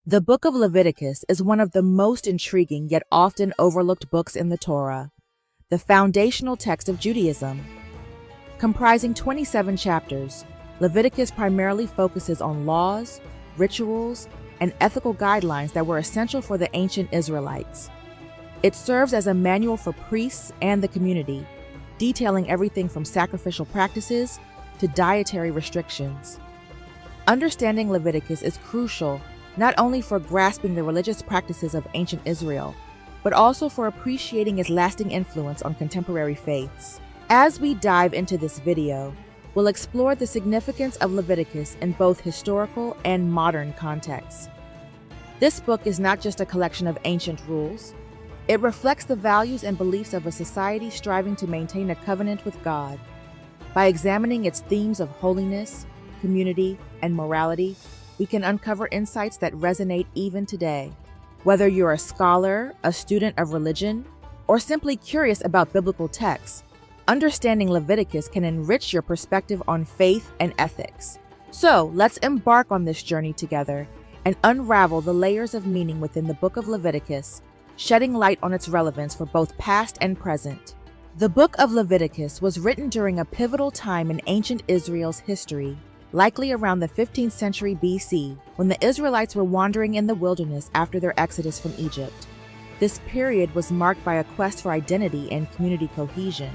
The Book of Leviticus is one of the most intriguing yet often overlooked books in the Torah, the foundational text of Judaism. Comprising 27 chapters, Leviticus primarily focuses on laws, rituals, and ethical guidelines that were essential for the ancient Israelites. It serves as a manual for priests and the community, detailing everything from sacrificial practices to dietary restrictions. Understanding Leviticus is crucial not only for grasping the religious practices of ancient Israel, but also for appreciating its lasting influence on contemporary faiths. As we dive into this video, we'll explore the significance of Leviticus in both historical and modern contexts. This book is not just a collection of ancient rules. It reflects the values and beliefs of a society striving to maintain a covenant with God. By examining its themes of holiness, community, and morality, we can uncover insights that resonate even today. Whether you're a scholar, a student of religion, or simply curious about biblical texts, understanding Leviticus can enrich your perspective on faith and ethics. So, let's embark on this journey together and unravel the layers of meaning within the Book of Leviticus, shedding light on its relevance for both past and present. The Book of Leviticus was written during a pivotal time in ancient Israel's history, likely around the 15th century BC, when the Israelites were wandering in the wilderness after their exodus from Egypt. This period was marked by a quest for identity and community cohesion,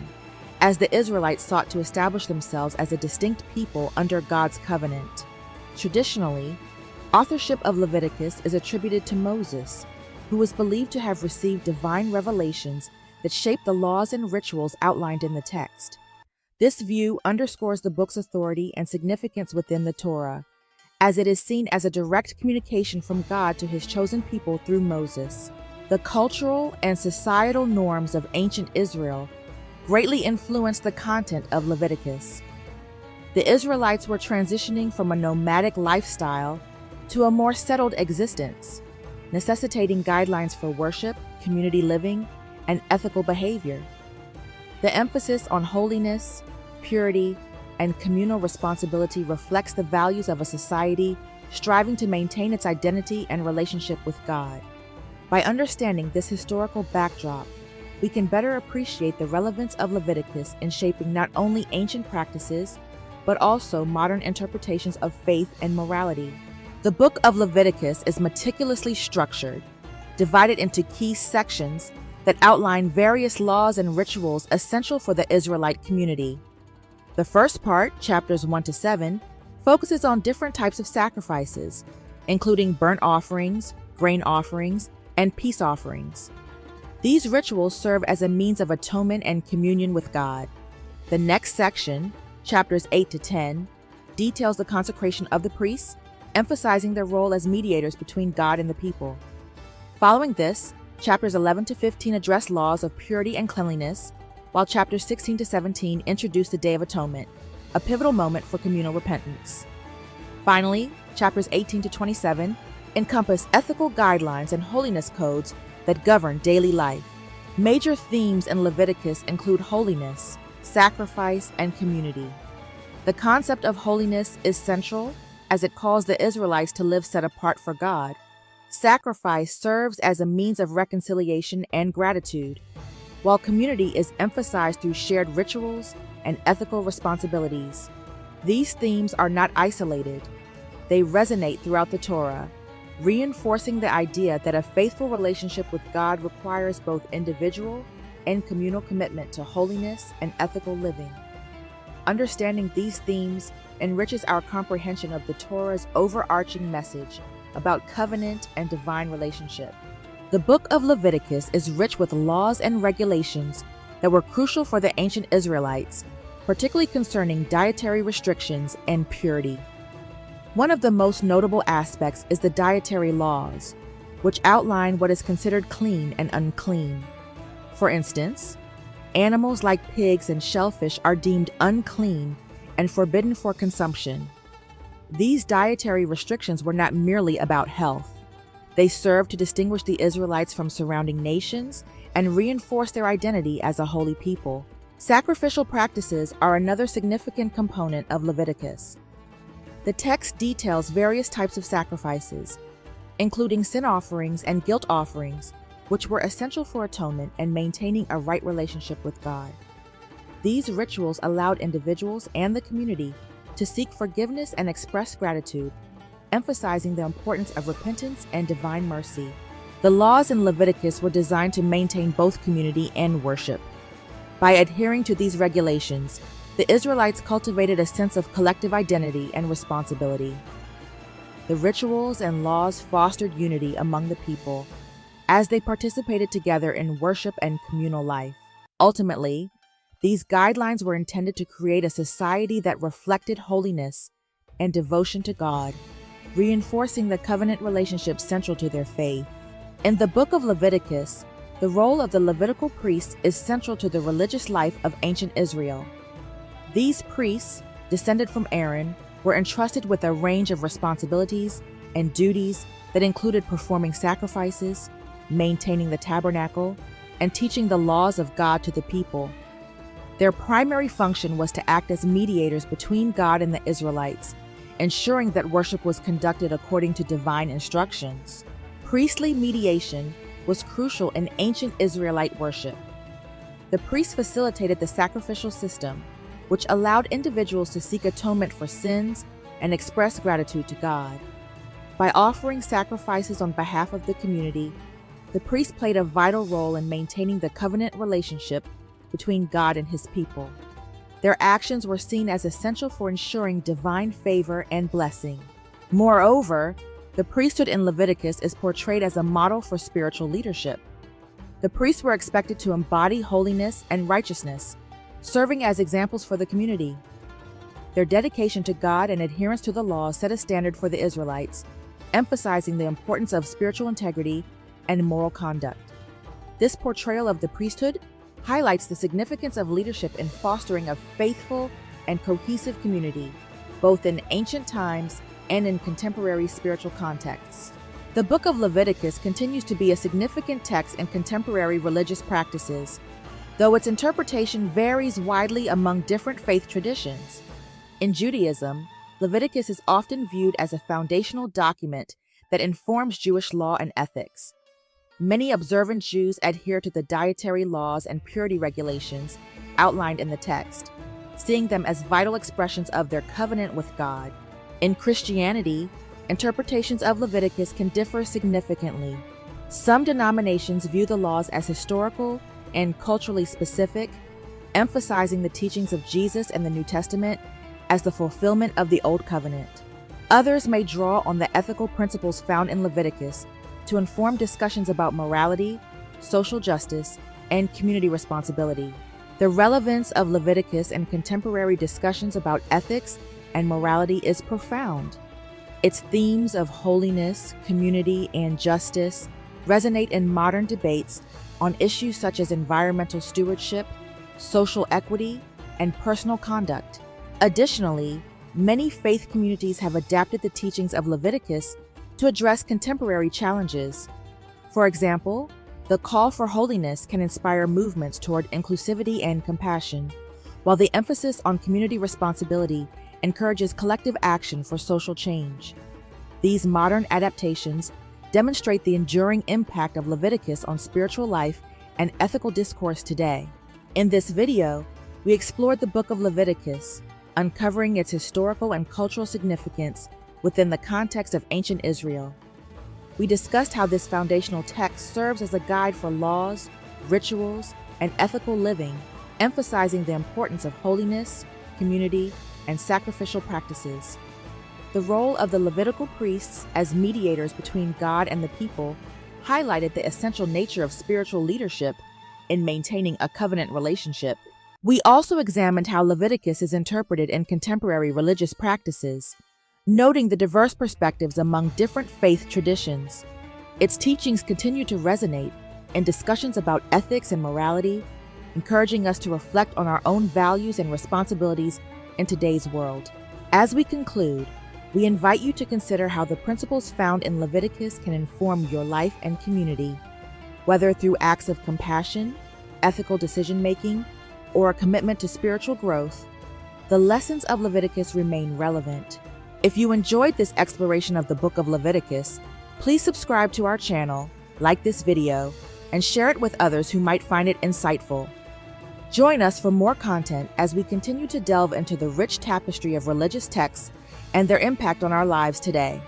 as the Israelites sought to establish themselves as a distinct people under God's covenant. Traditionally, authorship of Leviticus is attributed to Moses, who was believed to have received divine revelations that shaped the laws and rituals outlined in the text. This view underscores the book's authority and significance within the Torah, as it is seen as a direct communication from God to his chosen people through Moses. The cultural and societal norms of ancient Israel greatly influenced the content of Leviticus. The Israelites were transitioning from a nomadic lifestyle to a more settled existence, necessitating guidelines for worship, community living, and ethical behavior. The emphasis on holiness, purity, and communal responsibility reflects the values of a society striving to maintain its identity and relationship with God. By understanding this historical backdrop, we can better appreciate the relevance of Leviticus in shaping not only ancient practices, but also modern interpretations of faith and morality. The Book of Leviticus is meticulously structured, divided into key sections that outline various laws and rituals essential for the Israelite community. The first part, chapters 1 to 7, focuses on different types of sacrifices, including burnt offerings, grain offerings, and peace offerings. These rituals serve as a means of atonement and communion with God. The next section, chapters 8 to 10, details the consecration of the priests, emphasizing their role as mediators between God and the people. Following this, chapters 11 to 15 address laws of purity and cleanliness, while chapters 16 to 17 introduce the Day of Atonement, a pivotal moment for communal repentance. Finally, chapters 18 to 27 encompass ethical guidelines and holiness codes that govern daily life. Major themes in Leviticus include holiness, sacrifice, and community. The concept of holiness is central, as it calls the Israelites to live set apart for God. Sacrifice serves as a means of reconciliation and gratitude, while community is emphasized through shared rituals and ethical responsibilities. These themes are not isolated. They resonate throughout the Torah, reinforcing the idea that a faithful relationship with God requires both individual and communal commitment to holiness and ethical living. Understanding these themes enriches our comprehension of the Torah's overarching message about covenant and divine relationship. The Book of Leviticus is rich with laws and regulations that were crucial for the ancient Israelites, particularly concerning dietary restrictions and purity. One of the most notable aspects is the dietary laws, which outline what is considered clean and unclean. For instance, animals like pigs and shellfish are deemed unclean and forbidden for consumption. These dietary restrictions were not merely about health. They served to distinguish the Israelites from surrounding nations and reinforce their identity as a holy people. Sacrificial practices are another significant component of Leviticus. The text details various types of sacrifices, including sin offerings and guilt offerings, which were essential for atonement and maintaining a right relationship with God. These rituals allowed individuals and the community to seek forgiveness and express gratitude, emphasizing the importance of repentance and divine mercy. The laws in Leviticus were designed to maintain both community and worship. By adhering to these regulations, the Israelites cultivated a sense of collective identity and responsibility. The rituals and laws fostered unity among the people as they participated together in worship and communal life. Ultimately, these guidelines were intended to create a society that reflected holiness and devotion to God, reinforcing the covenant relationship central to their faith. In the Book of Leviticus, the role of the Levitical priests is central to the religious life of ancient Israel. These priests, descended from Aaron, were entrusted with a range of responsibilities and duties that included performing sacrifices, maintaining the tabernacle, and teaching the laws of God to the people. Their primary function was to act as mediators between God and the Israelites, ensuring that worship was conducted according to divine instructions. Priestly mediation was crucial in ancient Israelite worship. The priests facilitated the sacrificial system, which allowed individuals to seek atonement for sins and express gratitude to God. By offering sacrifices on behalf of the community, the priests played a vital role in maintaining the covenant relationship between God and his people. Their actions were seen as essential for ensuring divine favor and blessing. Moreover, the priesthood in Leviticus is portrayed as a model for spiritual leadership. The priests were expected to embody holiness and righteousness, serving as examples for the community. Their dedication to God and adherence to the law set a standard for the Israelites, emphasizing the importance of spiritual integrity and moral conduct. This portrayal of the priesthood highlights the significance of leadership in fostering a faithful and cohesive community, both in ancient times and in contemporary spiritual contexts. The Book of Leviticus continues to be a significant text in contemporary religious practices, though its interpretation varies widely among different faith traditions. In Judaism, Leviticus is often viewed as a foundational document that informs Jewish law and ethics. Many observant Jews adhere to the dietary laws and purity regulations outlined in the text, seeing them as vital expressions of their covenant with God. In Christianity, interpretations of Leviticus can differ significantly. Some denominations view the laws as historical and culturally specific, emphasizing the teachings of Jesus and the New Testament as the fulfillment of the Old Covenant. Others may draw on the ethical principles found in Leviticus to inform discussions about morality, social justice, and community responsibility. The relevance of Leviticus in contemporary discussions about ethics and morality is profound. Its themes of holiness, community, and justice resonate in modern debates on issues such as environmental stewardship, social equity, and personal conduct. Additionally, many faith communities have adapted the teachings of Leviticus to address contemporary challenges. For example, the call for holiness can inspire movements toward inclusivity and compassion, while the emphasis on community responsibility encourages collective action for social change. These modern adaptations demonstrate the enduring impact of Leviticus on spiritual life and ethical discourse today. In this video, we explored the Book of Leviticus, uncovering its historical and cultural significance within the context of ancient Israel. We discussed how this foundational text serves as a guide for laws, rituals, and ethical living, emphasizing the importance of holiness, community, and sacrificial practices. The role of the Levitical priests as mediators between God and the people highlighted the essential nature of spiritual leadership in maintaining a covenant relationship. We also examined how Leviticus is interpreted in contemporary religious practices, noting the diverse perspectives among different faith traditions. Its teachings continue to resonate in discussions about ethics and morality, encouraging us to reflect on our own values and responsibilities in today's world. As we conclude, we invite you to consider how the principles found in Leviticus can inform your life and community, whether through acts of compassion, ethical decision-making, or a commitment to spiritual growth. The lessons of Leviticus remain relevant. If you enjoyed this exploration of the Book of Leviticus, Please subscribe to our channel, like this video, and share it with others who might find it insightful. Join us for more content as we continue to delve into the rich tapestry of religious texts and their impact on our lives today.